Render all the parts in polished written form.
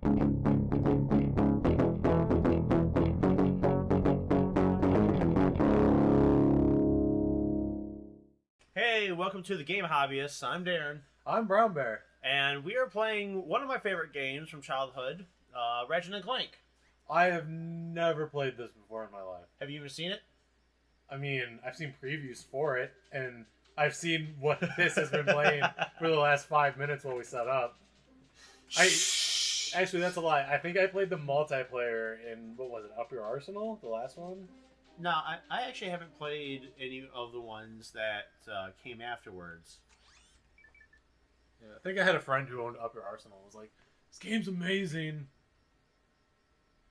Hey, welcome to the Game Hobbyists. I'm Darren. I'm Brown Bear. And we are playing one of my favorite games from childhood, Ratchet and Clank. I have never played this before in my life. Have you even seen it? I mean, I've seen previews for it, and I've seen what this has been playing for the last 5 minutes while we set up. Actually, that's a lie. I think I played the multiplayer in, what was it, Up Your Arsenal? The last one? No, I actually haven't played any of the ones that came afterwards. Yeah, I think I had a friend who owned Up Your Arsenal. Was like, this game's amazing.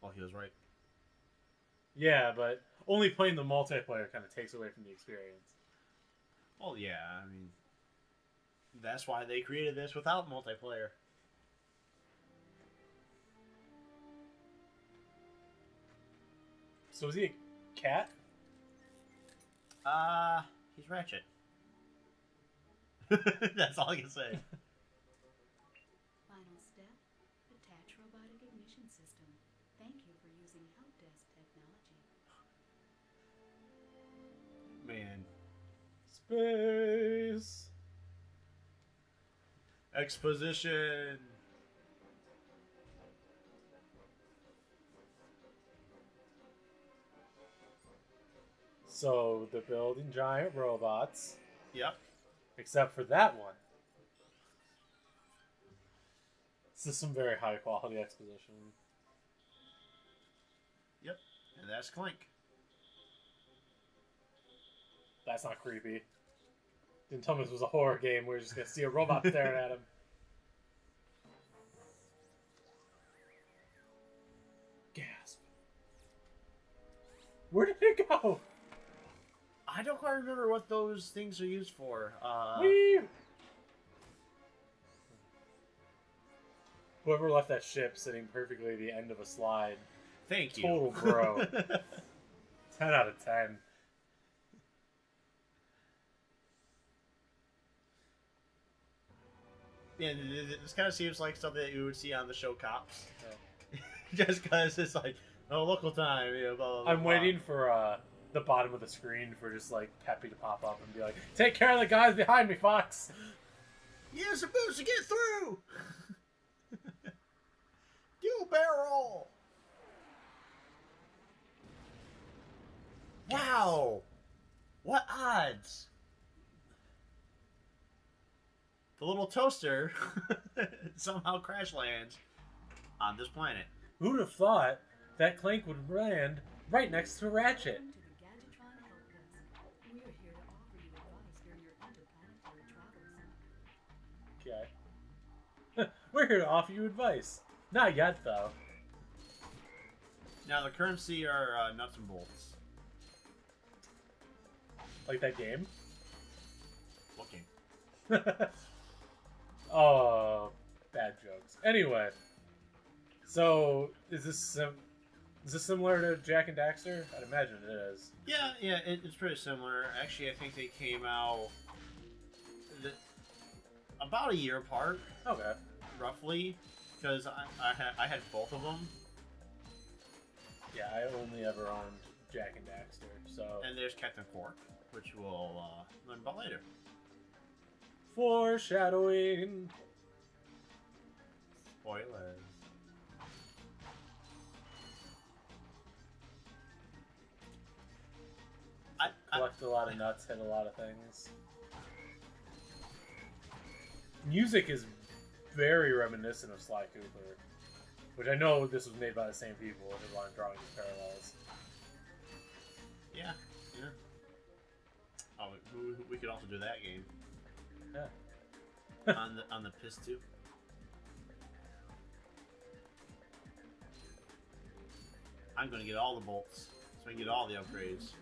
Well, he was right. Yeah, but only playing the multiplayer kind of takes away from the experience. Well, yeah, I mean, that's why they created this without multiplayer. So is he a cat? He's Ratchet. That's all I can say. Final step, attach robotic ignition system. Thank you for using help desk technology. Man. Space. Exposition. So they're building giant robots. Yep. Except for that one. This is some very high quality exposition. Yep. And that's Clank. That's not creepy. Didn't tell me this was a horror game. We're just gonna see a robot staring at him. Gasp. Where did it go? I don't quite remember what those things are used for. Whee! Whoever left that ship sitting perfectly at the end of a slide. Thank you. Total bro. 10 out of 10. Yeah, this kind of seems like something that you would see on the show Cops. Yeah. Just because it's like, oh, local time, you know, blah, blah, blah. I'm waiting for the bottom of the screen for just like Peppy to pop up and be like, "Take care of the guys behind me, Fox." You're supposed to get through. You barrel. Wow. What odds? The little toaster somehow crash lands on this planet. Who'd have thought that Clank would land right next to Ratchet? Welcome to the Gadgetron Help Desk. We are here to offer you advice during your interplanetary travels. Okay. We're here to offer you advice. Not yet, though. Now the currency are nuts and bolts. Like that game? What game? Oh, bad jokes. Anyway, so is this similar to Jack and Daxter? I'd imagine it is. Yeah, it's pretty similar. Actually, I think they came out about a year apart. Okay. Roughly, because I had both of them. Yeah, I only ever owned Jack and Daxter, so... And there's Captain Quark, which we'll learn about later. Foreshadowing. Spoilers. Collect a lot of nuts, hit a lot of things. Music is very reminiscent of Sly Cooper, which I know this was made by the same people who want to draw these parallels. Yeah. Oh, we could also do that game. Yeah. on the PS2. I'm gonna get all the bolts, so I can get all the upgrades.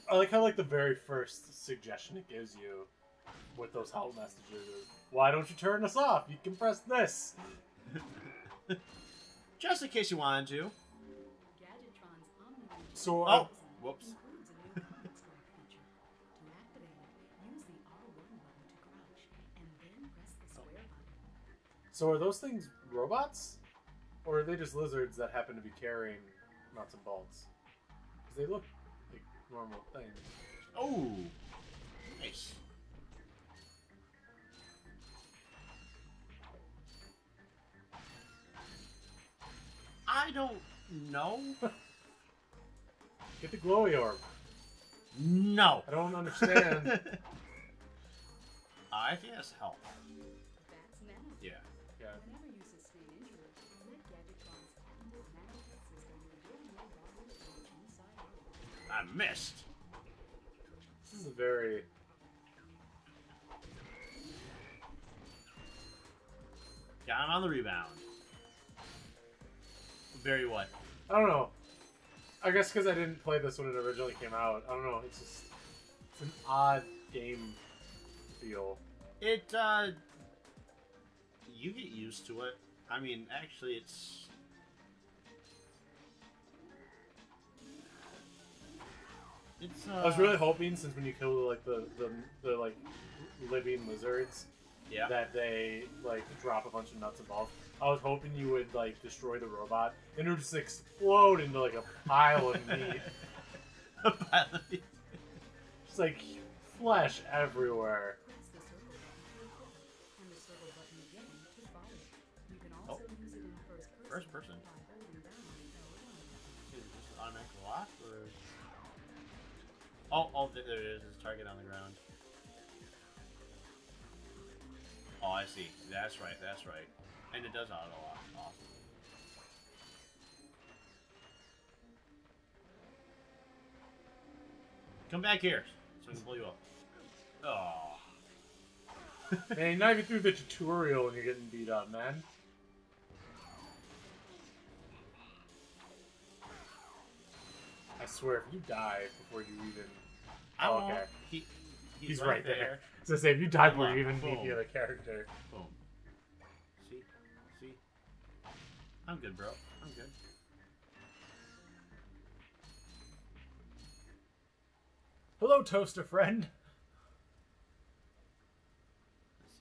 I like how the very first suggestion it gives you with those help messages is, why don't you turn this off? You can press this. Just in case you wanted to. So, oh, whoops. So are those things robots? Or are they just lizards that happen to be carrying nuts and bolts? Because they look like normal things. Oh, nice. I don't know. Get the glowy orb. No. I don't understand. I think that's health. That's nano. Yeah. Yeah. Whenever you sustain injury, let Gadgetron's patented nanotech system rebuild your body from the inside out. I missed. This is a very... Got him on the rebound. Very what? I don't know. I guess because I didn't play this when it originally came out. I don't know. It's just... It's an odd game feel. It, you get used to it. I mean, actually, it's... It's, I was really hoping, since when you kill like the like living lizards, yeah. that they like drop a bunch of nuts and bolts. I was hoping you would like destroy the robot and it would just explode into like a pile of meat. A pile of meat. Just like flesh everywhere. Press the circle button to hook it, and the circle button again to fire. You can also use it in first person by holding down L1. Is this automatic lock or? Oh, there it is. There's a target on the ground. Oh, I see. That's right. That's right. And it does auto lock. Awesome. Come back here so I can pull you up. Oh. Man, you're not even through the tutorial and you're getting beat up, man. I swear, if you die before you even... I Oh, won't. okay. He's right there. So say if you die before you even meet Boom. the other character. Boom. See? I'm good, bro. I'm good. Hello, toaster friend. Let's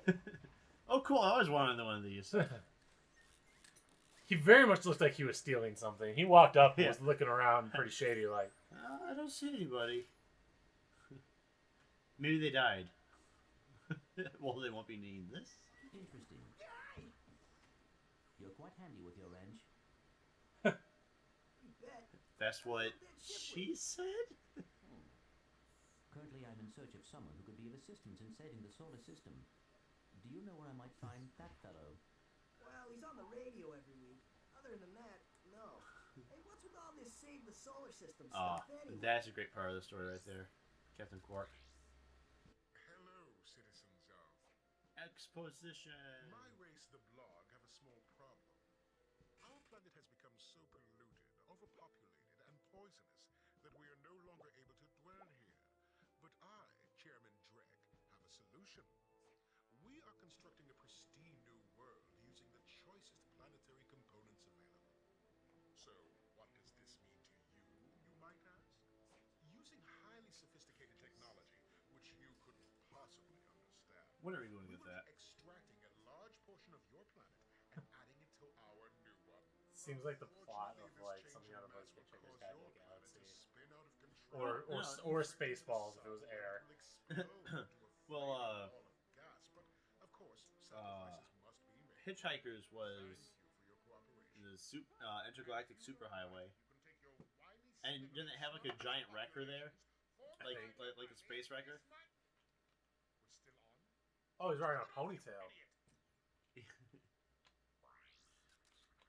see. Oh, cool. I always wanted one of these. He very much looked like he was stealing something. He walked up and Yeah. was looking around pretty shady like. I don't see anybody. Maybe they died. Well, they won't be needing this. Interesting. You're quite handy with your wrench. That's what she said? Currently, I'm in search of someone who could be of assistance in saving the solar system. Do you know where I might find that fellow? Well, he's on the radio every week. Other than that, no. Hey, what's with all this save the solar system Oh, stuff anyway? that's a great part of the story right there. Captain Quark. Hello, citizens of... Exposition. My race, the blog, have a small problem. Our planet has become so polluted, overpopulated, and poisonous that we are no longer able to dwell here. But I, Chairman Drek, have a solution. We are constructing a pristine new world using the choicest planetary components available. So, what does this mean to you, you might ask? Using highly sophisticated technology, which you couldn't possibly understand. When are we going to We get will that? be extracting a large portion of your planet and adding it to our new one. Seems like the plot of Unfortunately, like this something change out of in like mass will Hitchhiker's cause Guide to your the planet Galaxy, to spin out of control. or No. or Spaceballs if it was air. Will explode into a Well, flaming ball of gas, but of course, sacrifices must be made. Hitchhikers was Thank you for your cooperation. the intergalactic superhighway. You can take your wily And didn't it have like a giant wrecker there? operations Like, think. like a space wrecker? We're still on. Oh, he's wearing a ponytail.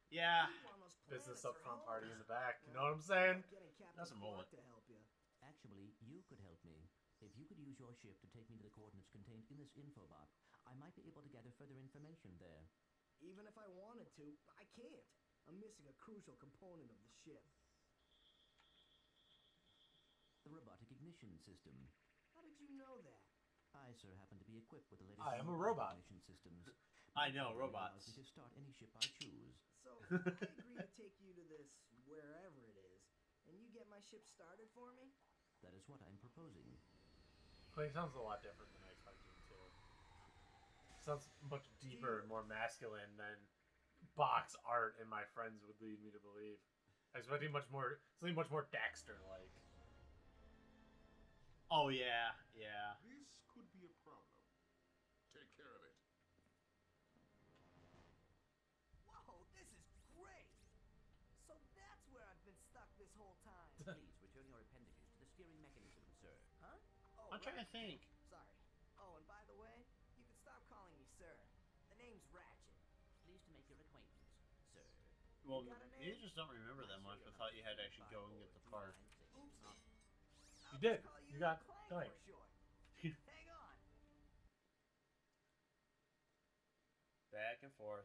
Yeah. You on those Business planets up are front, home. party in the back. You know what I'm saying? Getting Captain That's a Quark mullet. to help you. Actually, you could help me. If you could use your ship to take me to the coordinates contained in this infobot, I might be able to gather further information there. Even if I wanted to, I can't. I'm missing a crucial component of the ship. The robotic ignition system. How did you know that? I, sir, happen to be equipped with the latest I am a robotic robot. ignition systems. I know, It allows robots. me to start any ship I choose. So, I agree to take you to this wherever it is, and you get my ship started for me? That is what I'm proposing. But he sounds a lot different than I expected him to. sounds much deeper and more masculine than box art, and my friends would lead me to believe. I was expecting something much more Daxter-like. Oh yeah, yeah. This could be a problem. Take care of it. Whoa, this is great! So that's where I've been stuck this whole time. Please return your appendages to the steering mechanism, sir. Huh? Oh, I'm trying to right. think. Sorry. Oh, and by the way, you can stop calling me sir. The name's Ratchet. Pleased to make your acquaintance, sir. Well, got a you name? just don't remember that much. I thought you had to actually go and get the part. Oops. You did. You got Clank Clank. for short. Hang on. Back and forth.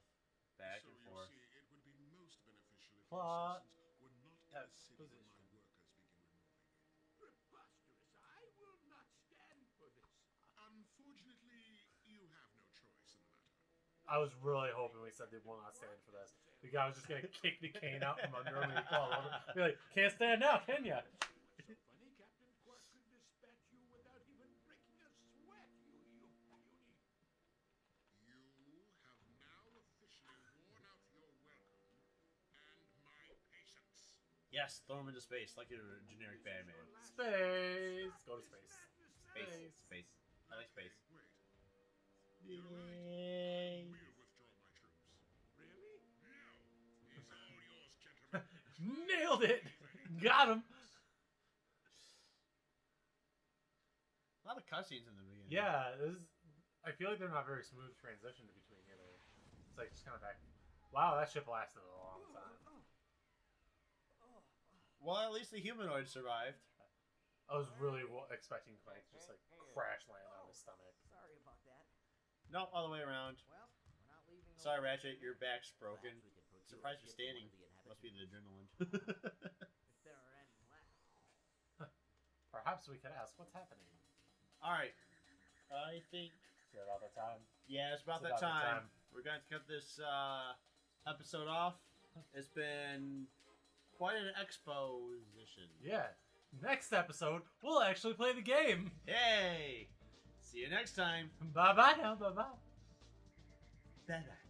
Back So and you forth. see, it would be most beneficial if Plot. the citizens were not in Yeah, the city when position. my workers begin removing it. Preposterous! I will not stand for this. Unfortunately, you have no choice in the matter. I was really hoping we said they will not stand for this. The guy was just gonna kick the cane out from under him and he'd fall over. Be like, can't stand now, can ya? So funny, Captain Quark could dispatch you without even breaking a sweat, you beauty. You have now officially worn out your welcome and my patience. Yes, throw him into space like a generic Batman. Space. Go to space. Space. Space. I like space. Wait, Yay. we'll withdraw my troops. Really? No, he's all yours, gentlemen. Nailed it. Got him. A lot of cutscenes in the beginning. Yeah, I feel like they're not very smooth transition between either. It's like just kind of back. Wow, that ship lasted a long time. Well, at least the humanoid survived. I was really expecting Clank to just like crash land on his stomach. Sorry about that. No, all the way around. Well, we're not leaving. the Sorry, way. Ratchet, your back's broken. Perhaps we could procure Surprised a you're ship for one standing. of the inhabitants. Must be the adrenaline. If there are any left. Perhaps we could ask what's happening. Alright. I think, Is it about the time? yeah, it's about It's that about that time. time. We're going to cut this episode off. It's been quite an exposition. Yeah. Next episode, we'll actually play the game. Yay! See you next time. Bye bye now. Bye bye. Bye-bye.